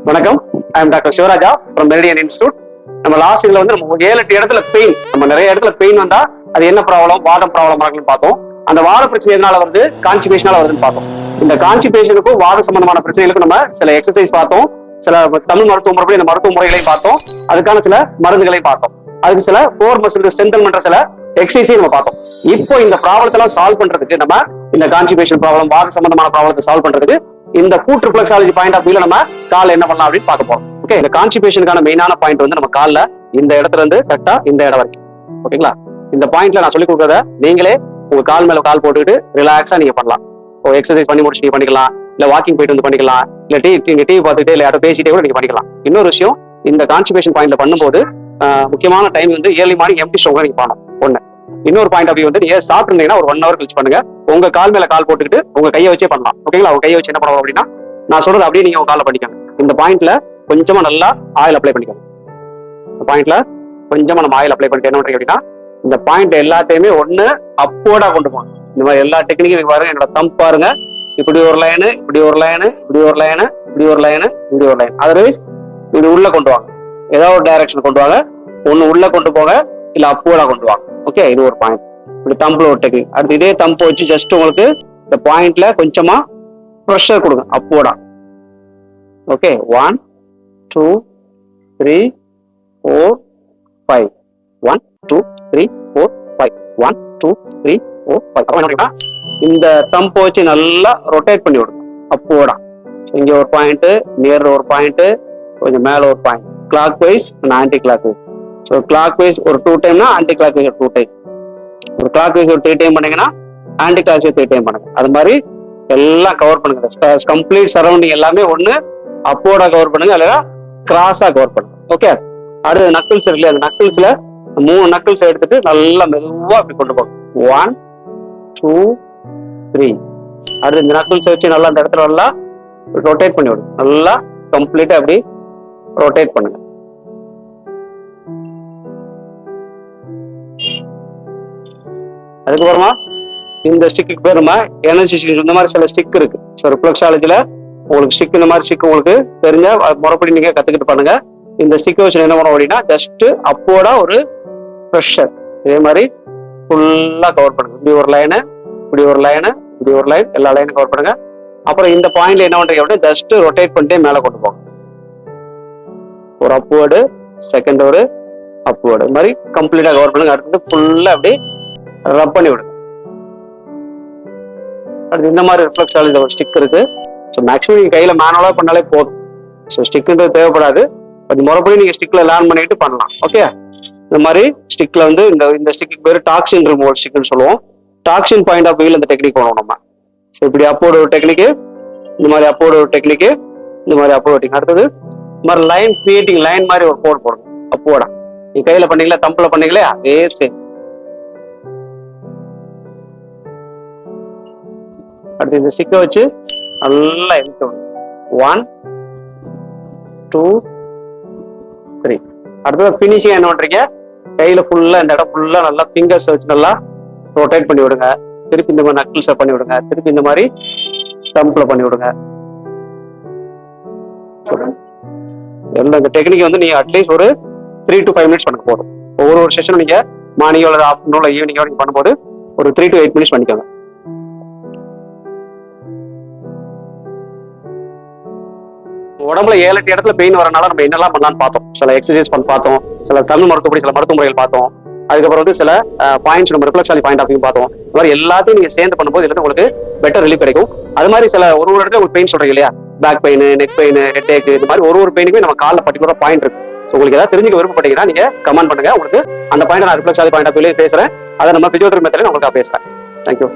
வணக்கம். I am doctor Sivaraja from meridian institute. நம்ம last இதுல வந்து நம்ம 7-8 இடத்துல பெயின், நம்ம நிறைய இடத்துல பெயின் வந்தா அது என்ன ப்ராப்ளம், வாதம் ப்ராப்ளம் இருக்குன்னு பார்த்தோம். அந்த வாத பிரச்சனை எதனால வருது, கான்ஸ்டிபேஷனால வருதுன்னு பார்த்தோம். இந்த கான்ஸ்டிபேஷனுக்கும் வாத சம்பந்தமான பிரச்சனைகளுக்கும் நம்ம சில எக்ஸசைஸ் பார்த்தோம், சில தமிழ் மருத்துவ முறைப்படி இந்த மருத்துவ முறைகளையும் பார்த்தோம், அதுக்கான சில மருந்துகளையும் பார்த்தோம், அதுக்கு சில கோர் மசில் ஸ்ட்ரென்தன் பண்ற சில எக்ஸசைஸையும் நம்ம பார்த்தோம். இப்போ இந்த ப்ராப்ளத்தெல்லாம் சால்வ் பண்றதுக்கு நம்ம இந்த கான்ஸ்டிபேஷன் ப்ராப்ளம், வாத சம்பந்தமான ப்ராப்ளத்தை சால்வ் பண்றதுக்கு இந்த ஃபுட் ரிஃப்ளெக்ஸாலஜி பாயிண்ட் ஆஃப் வியூல நம்ம கால்ல என்ன பண்ணலாம் அப்படின்னு பார்க்க போறோம். ஓகே, இந்த கான்ஸ்டிபேஷனுக்கான மெயினான பாயிண்ட் வந்து நம்ம கால்ல இந்த இடத்துல இருந்து கரெக்டா இந்த இடம் வரைக்கும். ஓகேங்களா, இந்த பாயிண்ட்ல நான் சொல்லி கொடுக்கறத நீங்களே உங்க கால் மேல கால் போட்டுக்கிட்டு ரிலாக்ஸா நீங்க பண்ணலாம். எக்ஸசைஸ் பண்ணி முடிச்சு நீங்க பண்ணிக்கலாம், இல்ல வாக்கிங் போயிட்டு வந்து பண்ணிக்கலாம், இல்ல நீங்க டிவி பார்த்துட்டு இல்ல யாரும் பேசிட்டே கூட நீங்க பண்ணிக்கலாம். இன்னொரு விஷயம், இந்த கான்ஸ்டிபேஷன் பாயிண்ட்ல பண்ணும்போது முக்கியமான டைம் வந்து ஏர்லி மார்னிங் எம்டி ஸ்டொமக்ல நீங்க பண்ணணும். ஒண்ணு. இன்னொரு பாயிண்ட் அப்படி வந்து நீங்க சாப்பிட்டு ஒரு 1 hour கழிச்சு பண்ணுங்க. உங்க கால் மேல கால் போட்டுக்கிட்டு உங்க கையை வச்சே பண்ணலாம். ஓகேங்களா, உங்க கையை வச்சு என்ன பண்ணணும் அப்படின்னா நான் சொல்றது அப்படியே நீங்க உங்க கால பண்ணிக்கோங்க. இந்த பாயிண்ட்ல கொஞ்சமா நல்லா ஆயில் அப்ளை பண்ணிக்கோங்க. இந்த பாயிண்ட்ல கொஞ்சமா நம்ம ஆயில் அப்ளை பண்ணிட்டு என்ன பண்றீங்க அப்படின்னா இந்த பாயிண்ட் எல்லாத்தையுமே ஒண்ணு அப்போடா கொண்டு போங்க. இந்த மாதிரி எல்லா டெக்னிக்கும் பாருங்க. என்னோட தம்ப் பாருங்க, இப்படி ஒரு லைனு, இப்படி ஒரு லைனு, இப்படி ஒரு லைனு, இப்படி ஒரு லைனு, இப்படி ஒரு லைன். அதர்வைஸ் இது உள்ள கொண்டு வாங்க, ஏதாவது ஒரு டைரக்ஷன் கொண்டு வாங்க. ஒண்ணு உள்ள கொண்டு போங்க, இல்ல அப்போடா கொண்டு வாங்க. ஓகே, இது ஒரு பாயிண்ட். இப்படி தம்புல ஒரு டெக்னிக். அடுத்து இதே தம்பு வச்சு ஜஸ்ட் உங்களுக்கு இந்த பாயிண்ட்ல கொஞ்சமா ப்ரெஷர் கொடுங்க அப்போடா. ஓகே, 1 2 3 4 5 1 2 3 4 5 1 2 3 4 5. அப்புறம் என்ன பண்ணீங்கன்னா இந்த தம்பு வச்சு நல்லா ரொட்டேட் பண்ணி விடுங்க அப்போடா. இங்க ஒரு பாயிண்ட், நியர் ஒரு பாயிண்ட், கொஞ்சம் மேல ஒரு point. Clockwise and anticlockwise. So clockwise ஒரு 2 டைம்னா ஆன்டி கிளாக் வைஸ் ஒரு 2 டைம். ஒரு கிளாக் வைஸ் ஒரு 3 டைம் பண்ணீங்கன்னா ஆன்டி கிளாக் வைஸ் 3 டைம் பண்ணுங்க. அது மாதிரி எல்லாம் கவர் பண்ணுங்க. கம்ப்ளீட் சரௌண்டிங் எல்லாமே ஒண்ணு அப்போடா கவர் பண்ணுங்க, அல்லது கிராஸா கவர் பண்ணுங்க. ஓகே, அடுத்து நக்கிள்ஸ் இருக்கு இல்லையா, அந்த நக்கிள்ஸ்ல 3 நக்கிள்ஸ் எடுத்துட்டு நல்லா மெதுவா அப்படி கொண்டு போங்க. 1 2 3. அடுத்து இந்த நக்கிள்ஸ் வச்சு நல்லா அந்த இடத்துல நல்லா ரொட்டேட் பண்ணி விடுங்க. நல்லா கம்ப்ளீட்டா அப்படி ரொட்டேட் பண்ணுங்க. அதுக்கப்புறமா இந்த ஸ்டிக்கு பேர் நம்ம எனர்ஜி ஸ்டிக். இந்த மாதிரி சில ஸ்டிக் இருக்கு. ஸோ ரிஃப்ளெக்ஸாலஜில உங்களுக்கு ஸ்டிக், இந்த மாதிரி ஸ்டிக் உங்களுக்கு தெரிஞ்ச முறைப்படி நீங்க கத்துக்கிட்டு பண்ணுங்க. இந்த ஸ்டிக்கை வச்சு என்ன பண்ணுவோம் அப்படின்னா ஜஸ்ட் அப்போடா ஒரு ப்ரெஷர் இதே மாதிரி ஃபுல்லா கவர் பண்ணுங்க. இப்படி ஒரு லைனு, இப்படி ஒரு லைனு, இப்படி ஒரு லைன், எல்லா லைனும் கவர் பண்ணுங்க. அப்புறம் இந்த பாயிண்ட்ல என்ன பண்றீங்க அப்படின்னா ஜஸ்ட் ரொட்டேட் பண்ணிட்டே மேலே கொண்டு போங்க. ஒரு அப்வேர்டு, செகண்ட் ஒரு அப்வேர்டு, இது மாதிரி கம்ப்ளீட்டா கவர் பண்ணுங்க. அடுத்தது ஃபுல்லா அப்படி ரப் பண்ணி விடுங்க. அடுத்து இந்த மாதிரி ரிஃப்ளெக்ஸாலஜி ஒரு ஸ்டிக் இருக்கு. ஸோ மேக்ஸிமம் நீங்க கையில மேனுவலா பண்ணாலே போதும். ஸோ ஸ்டிக்ன்றது தேவைப்படாது. அது முறைப்படி நீங்க ஸ்டிக்ல லேர்ன் பண்ணிட்டு பண்ணலாம். ஓகே, இந்த மாதிரி ஸ்டிக்ல வந்து இந்த ஸ்டிக்கு பேர் டாக்ஸின் ரிமூவல் ஸ்டிக்னு சொல்லுவோம். டாக்ஸின் பாயிண்ட் ஆஃப் வியூல இந்த டெக்னிக் பண்ணுவோம் நம்ம. ஸோ இப்படி அப்போட ஒரு டெக்னிக்கு, இந்த மாதிரி அப்போட ஒரு டெக்னிக்கு, இந்த மாதிரி அப்போட டெக்னிக். அடுத்தது இந்த மாதிரி லைன் கிரியேட்டிங் லைன் மாதிரி ஒரு கோட் போடுங்க அப்போடா. நீங்க கையில பண்ணீங்களா, தம்புல பண்ணீங்களே, அதே சேம். அடுத்து இந்த ஸ்டிக்கை வச்சு நல்லா எடுத்து 1 2 3. அடுத்தது பினிஷிங் என்ன பண்றீங்க, கையில ஃபுல்லா இந்த இடம் ஃபுல்லா நல்லா ஃபிங்கர்ஸ் வச்சு நல்லா ரொட்டேட் பண்ணி விடுங்க. திருப்பி இந்த மாதிரி நக்கிள்ஸை பண்ணி விடுங்க. திருப்பி இந்த மாதிரி தம்புல பண்ணி விடுங்க. இந்த டெக்னிக் வந்து நீங்க அட்லீஸ்ட் ஒரு 3 to 5 minutes பண்ணுங்க போதும். ஒவ்வொரு செஷனும் நீங்க மார்னிங்கோ அல்லது ஆஃப்டர்நூன் இல்லை ஈவினிங்கோ நீங்க பண்ணும்போது ஒரு 3 to 8 minutes பண்ணிக்கோங்க. உடம்புல 7-8 இடத்துல பெயின் வரனால நம்ம என்னெல்லாம் பண்ணலாம்னு பார்த்தோம். சில எக்ஸசைஸ் பார்த்தோம், சில தமிழ் மருத்துவப்படி சில மருத்துவ முறைகள் பார்த்தோம். அதுக்கப்புறம் வந்து சில பாயிண்ட்ஸ் நம்ம ரிஃப்ளெக்ஸாலஜி பாயிண்ட் ஆஃப் வியூ பார்த்தோம். இந்த மாதிரி எல்லாத்தையும் நீங்க சேர்ந்து பண்ணும்போது இதுல உங்களுக்கு பெட்டர் ரிலீஃப் கிடைக்கும். அது மாதிரி சில ஒரு இடத்துல உங்களுக்கு பெயின் சொல்றீங்க இல்லையா, back pain, neck pain, headache, இந்த மாதிரி ஒரு பெயினுக்குமே நம்ம காலில் பர்டிகுலரா பாயிண்ட் இருக்கு. ஸோ உங்களுக்கு ஏதாவது தெரிஞ்சுக்க விருப்பப்பட்டீங்கன்னா நீங்க கமெண்ட் பண்ணுங்க. உங்களுக்கு அந்த பாயிண்ட் நான் ரிஃப்ளெக்ஸாலஜி பாயிண்ட் ஆஃப் வியூல பேசுறேன். அதை நம்ம பிசியோதெரபி மெத்தட்ல நான் உங்களுக்கு பேசுறேன். தேங்க்யூ.